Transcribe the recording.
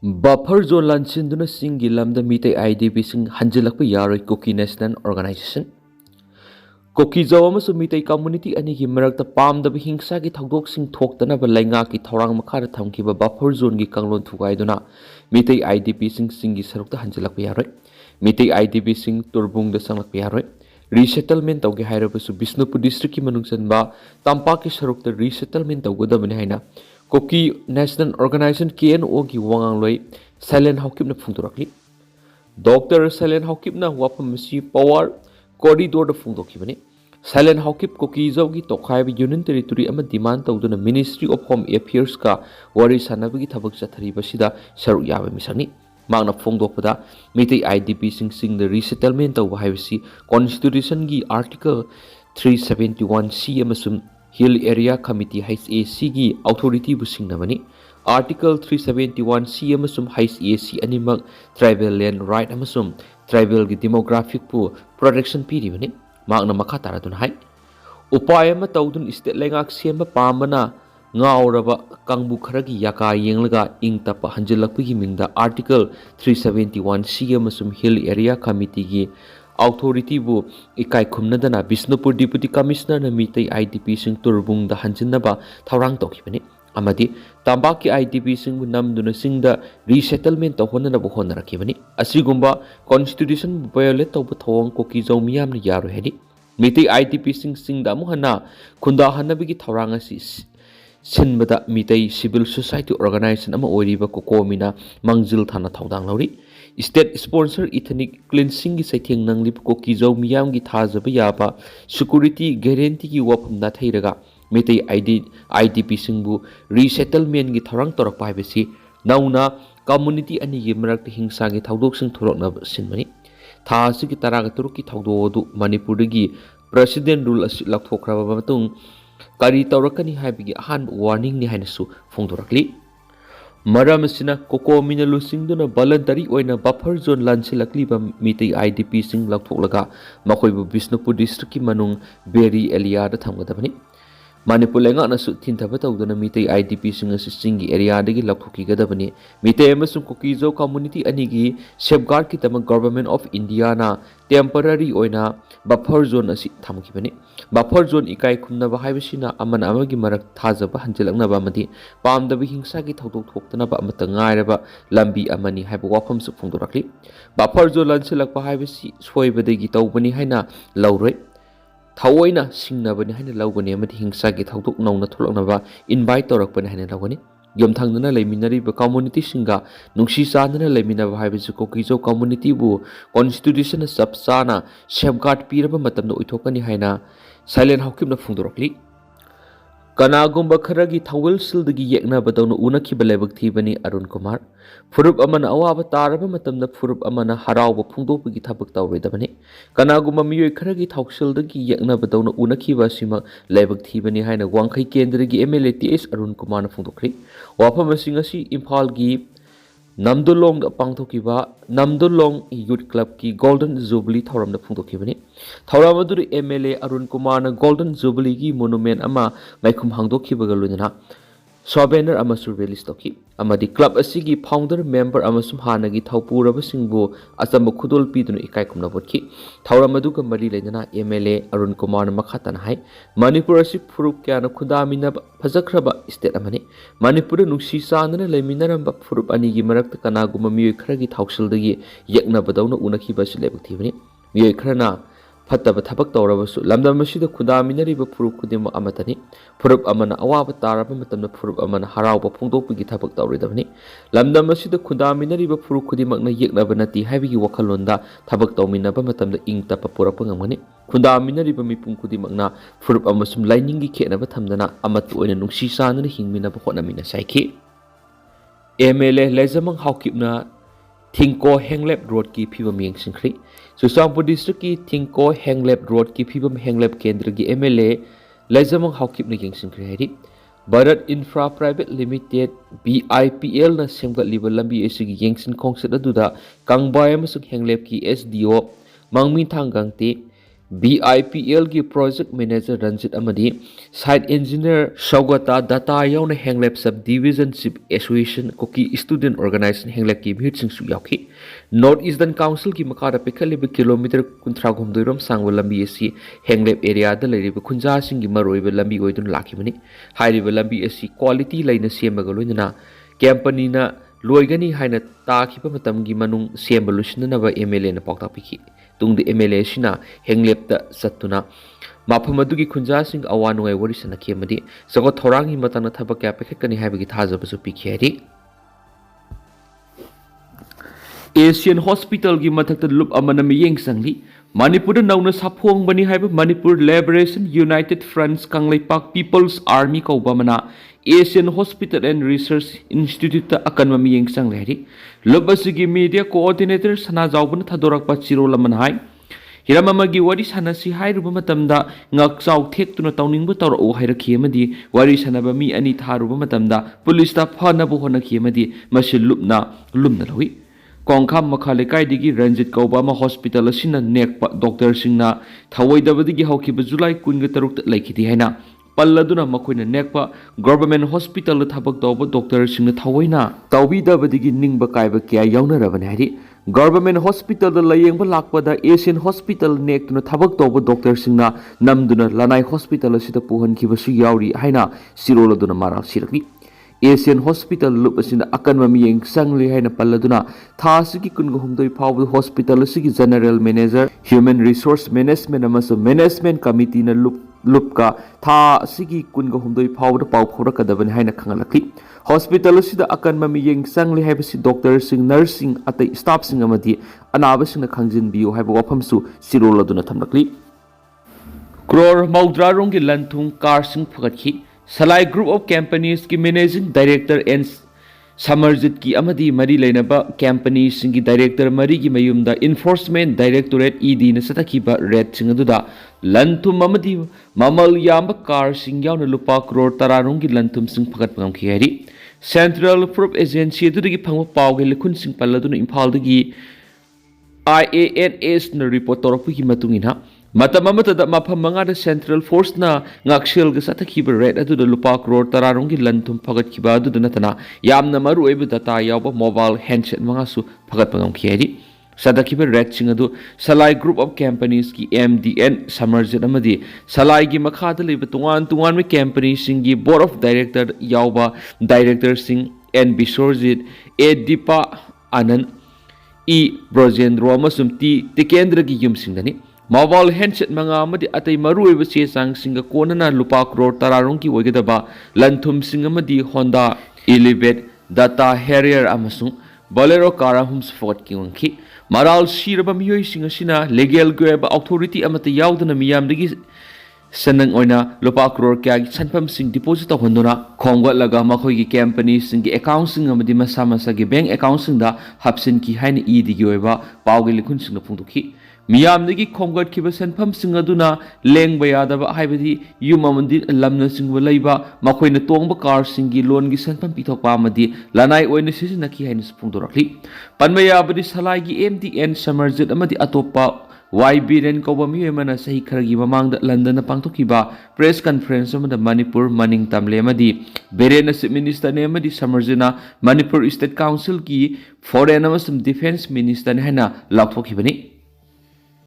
Buffer zone lansinduna Chinggi Lam da IDP sing Hanjillak yaroi Kuki National Organization. Kuki Jaw amasung Meetei community anigi marakta pamdaba hingsagi thawdoksing thoktanaba laingaki thawrang makhada thamkiba buffer zone gi kanglon thugaiduna Meetei IDP sing Chinggi sarukta Hanjillak yaroi. Meetei IDP sing Turbung da sanglak yaroi. Resettlement tawge hairabasu Bisnupur district ki manungsanba Tampaki sarukta resettlement tawgadabani haina Kuki National Organization KNO ki wangang loi Silent Hawkip na phungturakli. Dr. Silent Hawkip na wapam masi power corridor da phungtokibani. Silent Hawkip Kuki Jaw gi tokhaiba Union Territory ama demand tawduna Ministry of Home Affairs ka wari sanabagi thabak chathariba sida saruk yaba misani. Magna phongdokpada Meetei IDP sing the resettlement tawba haibasi Constitution gi Article 371C amasum Hill Area Committee HAC gi authority bu singnabani. Article 371C amasum HAC animak tribal land right amasum tribal gi demographic pu protection piribani. Magna makha taradun hai. Upay ama tawdun state lengak sema pamana ngauraba kangbu kharagi yaka yenglaga ingtapa Hanjillakpagi mingda Article 371C amasum Hill Area Committee gi authority bu ikai khumnadana Bisnupur Deputy Commissioner na Meetei IDP sing Turbung da Hanjillak thawrang tokibani amadi Tambaki IDP sing bu namduna singda resettlement tawhonana bu honarakibani asigumba constitution bu violate tawba thawang Kuki Jaw miyamna yaro hedi Meetei IDP sing da muhana khunda hanabigi thawrang asi sinbada Meetei civil society organization ama oiriba kokomina mangjil thana thawdang lauri state sponsor ethnic cleansing gi saitheng nanglip Kuki Jaw miyam gi thajaba yaba security guarantee gi wapam na thairaga Meetei IDP singbu resettlement gi thorang torak paibasi nauna community ani gi marakta hingsa gi thawdok sing thorokna sinmani tha sigi taraga turuk ki thawdodu Manipur gi president rule asi lakthokraba matung kari tawrakani haibigi ahan warning ni hainasu phongdorakli maram asina kokomina lusingduna voluntary oina buffer zone lansilakliba Meetei IDP sing lakthoklaga makoibu Bisnupur district ki manung Beri area da thamgadabani Manipur lenga nasu thintaba tawduna Meetei IDP sing asi Chinggi area dagi lakthoki gadabani Meetei amasung Kuki Jaw community anigi safeguard ki tama government of India na temporary oina buffer zone asi thamkibani buffer zone ikai khumnaba haibasina amana amagi marak thajaba hanjilaknaba amadi pamdaba hingsa gi thawdok thoktanaba amata ngairaba lambi amani haiba wafam su phongdorakli buffer zone lansilakpa haibasi soibadagi tawbani haina lauroi Thawoina singnabani haina lawgani amadi hingsa gi thawdok nauna tholaknaba invite torakpani haina lawgani yomthangnana leiminariba community singa nungsi chanana leiminaba haibasi Kuki Jaw community bu constitution sapsana safeguard piraba matamda oithokani haina Silent Hawkip na phungdorakli Kanagumba kharagi thawil sildagi yekna badawna unakhiba lebak thibani Arun Kumar Furup amana awaba taraba matamda furup amana harawba phungdokpagi thabak tawroidabani Kanagumba miyoi kharagi thawsildagi yekna badawna unakhiba sima lebak thibani haina Wangkhai Kendragi MLA TS Arun Kumar na phungdokri wafam asing asi Imphal gi Namdolong da pangthokiba Namdolong Youth Club ki Golden Jubilee thawram da phungdokibani thawram adu MLA Arun Kumar na Golden Jubilee gi monument ama maikhum hangdokhibaga loinana Sobener amasur release toki amadi club asigi founder member amasum hanagi thawpuraba singbu asamba khudol piduna ikai khumna botki thawram aduga mari leina MLA Arun Kumar makhatan hai Manipur asi furup kyana khudamina phajakraba state amani Manipur nungsi sanana leiminaramba furup ani gi marakta kanaguma miyoi kharagi thawsildagi yekna badawna unakhiba silebak thibani miyoi kharana Fataba thabak tawrabasu lamdam masida khudaminariba furup khudima amatani furup amana awaba taraba matamna furup amana harawba phongdokpagi thabak tawridabani lamdam masida khudaminariba furup khudimakna yeknaba nati haibigi wakhalonda thabak tawminaba matamda ingtapa purakpa ngamani khudaminariba mipum khudimakna furup amasum lainingi khenaba thamdana amatu oina nungsi sanana hingminaba hotnamina saiki MLA Lezamang Hawkipna Thingko Henglep Road ki phibam yengsingkhri Susampur district ki Thingko Henglep Road ki phibam Henglep Kendra gi MLA Lezamang Hawkip na yengsingkhri hairi Bharat Infra Private Limited BIPL na semgatliba lambi asigi yengsin khongset aduda Kangbai amasung Henglep ki SDO Mangmin Thanggangte BIPL की project manager Ranjit अमदी site engineer Saugata Datta याउना Henglep subdivision chief association Kuki student organisation Henglep की भीड़ सिंह याउखी North Eastern Council की मखादा पिखलिब kilometre 35 सांगब लंबी असी हेंगलेप एरिया दा लेरिब खुंजा सिंह की मरोइब लंबी ओइदुन लाखिबनी हाइरिब लंबी असी क्वालिटी लैना सेमगा लोइना कंपनीना लोइगनी हाइना ताखिब मतमगी मनुंग सेम लुसिननबा MLA ना पाउता पिखी तुंग MLA सिना हेंगलेपता सत्तुना माफम अदुगी खुंजा सिंह अवा नुंगाई वरी सनखी अमदी सगो थौरांगी मतंग थबक क्या पेखकनी हाइबगी थाजबसु पिखियारी एशियन हॉस्पिटल की मथक लुप अमन मियेंग संगली मणिपुर नौना साफोंगबनी हाइब Manipur liberation united fronts Kangleipak people's army कौबमना Asian hospital and research institute अकन मियेंग संगलेरी लुप असगी मीडिया कोऑर्डिनेटर सना जाउबन थदोरकपा चिरोलमन हाई हिरम अमगी वरी सनसी हाइरुब मतमदा ngakchau thektuna tawningbu tawro hairaki amadi wari sanaba mi ani tharuba matamda police ta phanabu honaki amadi masi lumna lawi Kongkham Makhalai digi Ranjit Kaubama Hospital asina nekpa Dr. Singna thawaidabadigi haukiba July 13 laikiti haina palladuna makoina nekpa government hospital thabak tawba Dr. Singna thawaina tawbidabadigi ningba kaiba kya yaunarabani hari government hospital da layengba lakpada Asian hospital nektuna thabak tawba Dr. Singna namduna Lanai hospital asida puhankiba su yauri haina siroladuna maral sirakni Asian Hospital loop asina akan mamiyeng sangli hai na paladuna thasigi kungo humdoi phaw hospital asigi general manager human resource management amaso management committee na loop ka thasigi kungo humdoi phaw da paw phora kadaban hai na khangalaki hospital asida akan mamiyeng sangli hai basi doctor sing nursing atai staff sing amadi anaba sing na khangjin biu hai wafam su siroladuna thamlakli crore maudra rong ki lanthung car sing phagatki Salai Group of Companies की Managing Director and Samarjit की अमदी मरी लेनबा Companies की Director मरी की मयुमदा Enforcement Directorate ED न सतकीबा red सिंगदुदा लंथुम अमदी ममल याम car सिंग्याव न लुपा करोड़ तरारुंग की लंथुम सिंग फगत Pangam खियारी Central Proof Agency दुदगी फंग पावगे लखुन सिंग पल्लदुन Imphal दुगी IANS न रिपोर्ट तौरपु की मतुंगिना Matam amatada mafam mangada Central Force na ngakshil ga satakhiba red adu da lupa crore tararungi lanthum phagat khiba adu da natana yamna maru oiba data yawba mobile handset manga su phagat pangam khiyari satakhiba red sing adu Salai Group of Companies ki MDN Samarjit amadi Salai gi makhada leiba tungan me companies sing gi board of director yawba director sing N Bisorjit A Dipa Anand E Brojendro amasum T Tikendra gi yum sing dani Mobile handset manga amadi atai maru oiba che sang singa konana lupa crore tararung ki oigedaba lanthum sing amadi Honda Elevate Data Harrier amasung Bolero car hums fort ki wangki maral siraba miyoi singa sina legal goeba authority amata yaudana miyamdagi sanang oina lupa crore kya sanpam sing deposit hondona khongwa laga makhoi gi company sing gi account sing amadi masa masa gi bank account sing da hapsin ki haina e digi oiba pawge likhun sing phungdukhi Miyamdagi khomgat kiba senpham sing aduna lengba yadaba haibadi yumamandi lamna singba leiba makoina tongba car singi loan gi senpham pithokpa amadi lanai oina sisinaki haina phungdorakli panma yabadi salai gi MDN Samarjit amadi atopa YB ren koba miyemana sahi kharagi mamangda London na pangthokiba press conference amada Manipur maning tamle amadi Beren Minister ne amadi Samarjina Manipur State Council ki Foreign amasum Defense Minister ne haina lakthokibani